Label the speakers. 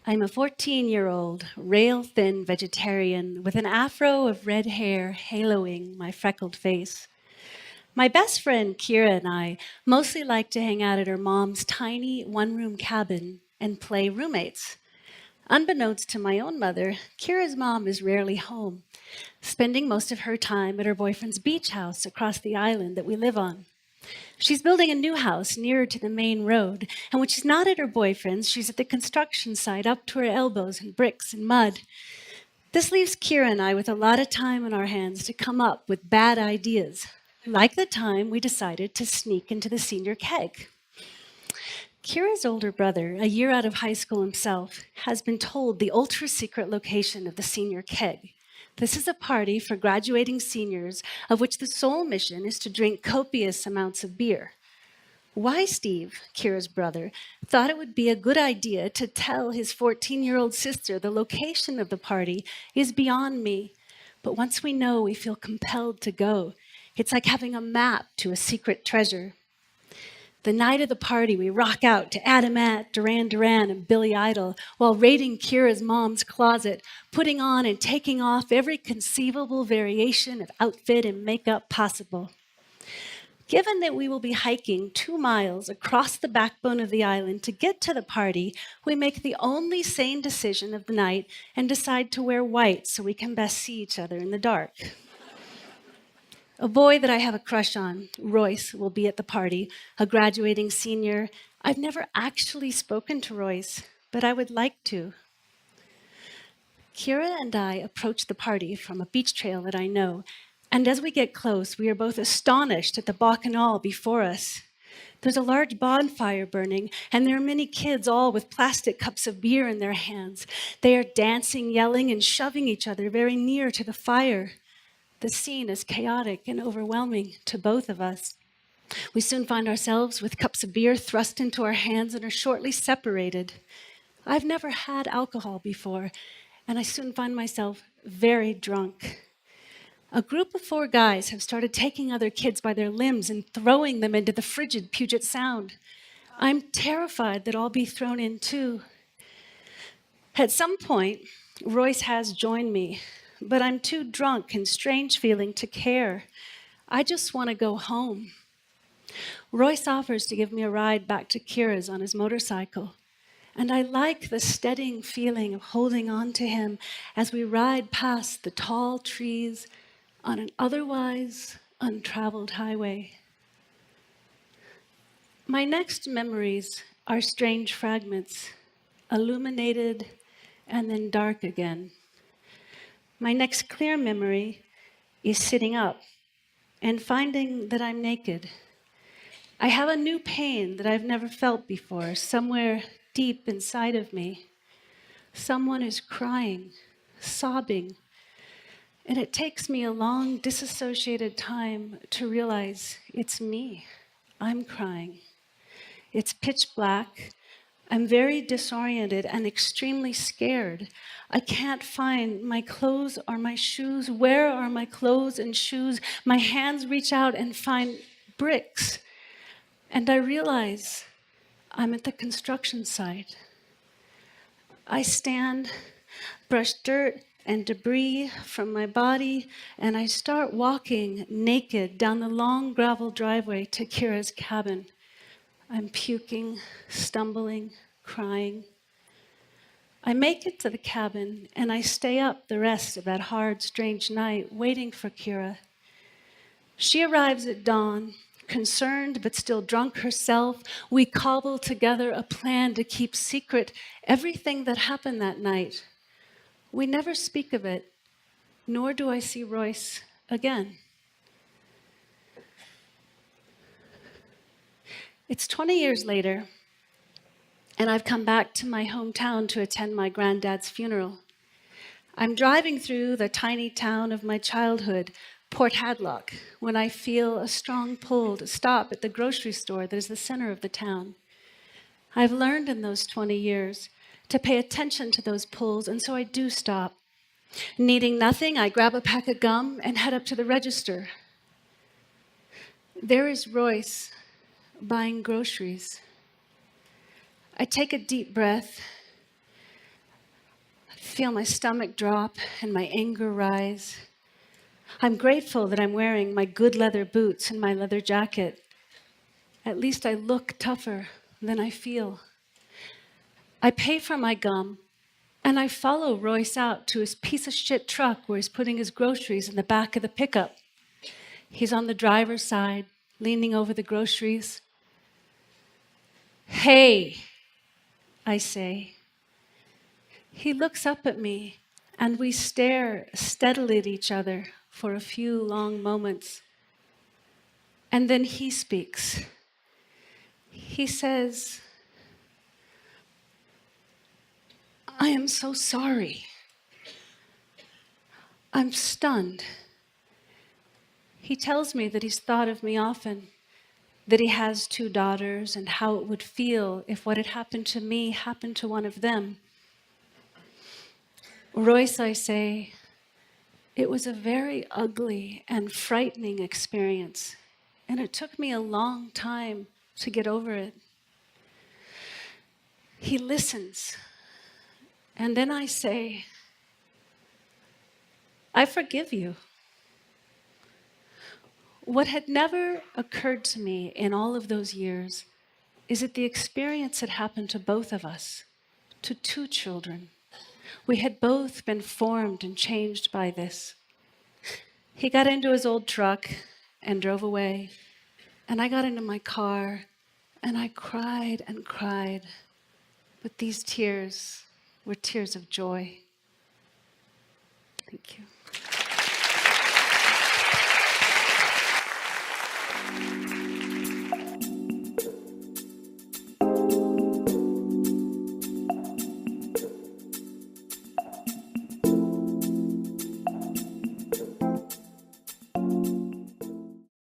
Speaker 1: I'm a 14-year-old, rail-thin vegetarian with an afro of red hair haloing my freckled face. My best friend Kira and I mostly like to hang out at her mom's tiny one-room cabin and play roommates. Unbeknownst to my own mother, Kira's mom is rarely home, spending most of her time at her boyfriend's beach house across the island that we live on. She's building a new house nearer to the main road, and when she's not at her boyfriend's, she's at the construction site up to her elbows in bricks and mud. This leaves Kira and I with a lot of time on our hands to come up with bad ideas, like the time we decided to sneak into the senior keg. Kira's older brother, a year out of high school himself, has been told the ultra-secret location of the senior keg. This is a party for graduating seniors of which the sole mission is to drink copious amounts of beer. Why Steve, Kira's brother, thought it would be a good idea to tell his 14-year-old sister the location of the party is beyond me. But once we know, we feel compelled to go. It's like having a map to a secret treasure. The night of the party, we rock out to Adam Ant, Duran Duran, and Billy Idol while raiding Kira's mom's closet, putting on and taking off every conceivable variation of outfit and makeup possible. Given that we will be hiking 2 miles across the backbone of the island to get to the party, we make the only sane decision of the night and decide to wear white so we can best see each other in the dark. A boy that I have a crush on, Royce, will be at the party, a graduating senior. I've never actually spoken to Royce, but I would like to. Kira and I approach the party from a beach trail that I know, and as we get close, we are both astonished at the bacchanal before us. There's a large bonfire burning, and there are many kids, all with plastic cups of beer in their hands. They are dancing, yelling, and shoving each other very near to the fire. The scene is chaotic and overwhelming to both of us. We soon find ourselves with cups of beer thrust into our hands and are shortly separated. I've never had alcohol before, and I soon find myself very drunk. A group of 4 guys have started taking other kids by their limbs and throwing them into the frigid Puget Sound. I'm terrified that I'll be thrown in too. At some point, Royce has joined me, but I'm too drunk and strange feeling to care. I just want to go home. Royce offers to give me a ride back to Kira's on his motorcycle, and I like the steadying feeling of holding on to him as we ride past the tall trees on an otherwise untraveled highway. My next memories are strange fragments, illuminated and then dark again. My next clear memory is sitting up and finding that I'm naked. I have a new pain that I've never felt before, somewhere deep inside of me. Someone is crying, sobbing, and it takes me a long, disassociated time to realize it's me. I'm crying. It's pitch black. I'm very disoriented and extremely scared. I can't find my clothes or my shoes. Where are my clothes and shoes? My hands reach out and find bricks. And I realize I'm at the construction site. I stand, brush dirt and debris from my body, and I start walking naked down the long gravel driveway to Kira's cabin. I'm puking, stumbling, crying. I make it to the cabin, and I stay up the rest of that hard, strange night, waiting for Kira. She arrives at dawn, concerned but still drunk herself. We cobble together a plan to keep secret everything that happened that night. We never speak of it, nor do I see Royce again. It's 20 years later, and I've come back to my hometown to attend my granddad's funeral. I'm driving through the tiny town of my childhood, Port Hadlock, when I feel a strong pull to stop at the grocery store that is the center of the town. I've learned in those 20 years to pay attention to those pulls, and so I do stop. Needing nothing, I grab a pack of gum and head up to the register. There is Royce buying groceries. I take a deep breath feel my stomach drop and my anger rise. I'm grateful that I'm wearing my good leather boots and my leather jacket. At least I look tougher than I feel. I pay for my gum, and I follow Royce out to his piece of shit truck where he's putting his groceries in the back of the pickup. He's on the driver's side, leaning over the groceries. "Hey," I say. He looks up at me, and we stare steadily at each other for a few long moments. And then he speaks. He says, "I am so sorry." I'm stunned. He tells me that he's thought of me often, that he has 2 daughters and how it would feel if what had happened to me happened to one of them. "Royce," I say, "it was a very ugly and frightening experience, and it took me a long time to get over it." He listens, and then I say, "I forgive you." What had never occurred to me in all of those years is that the experience had happened to both of us, to 2 children. We had both been formed and changed by this. He got into his old truck and drove away, and I got into my car, and I cried and cried, but these tears were tears of joy. Thank you.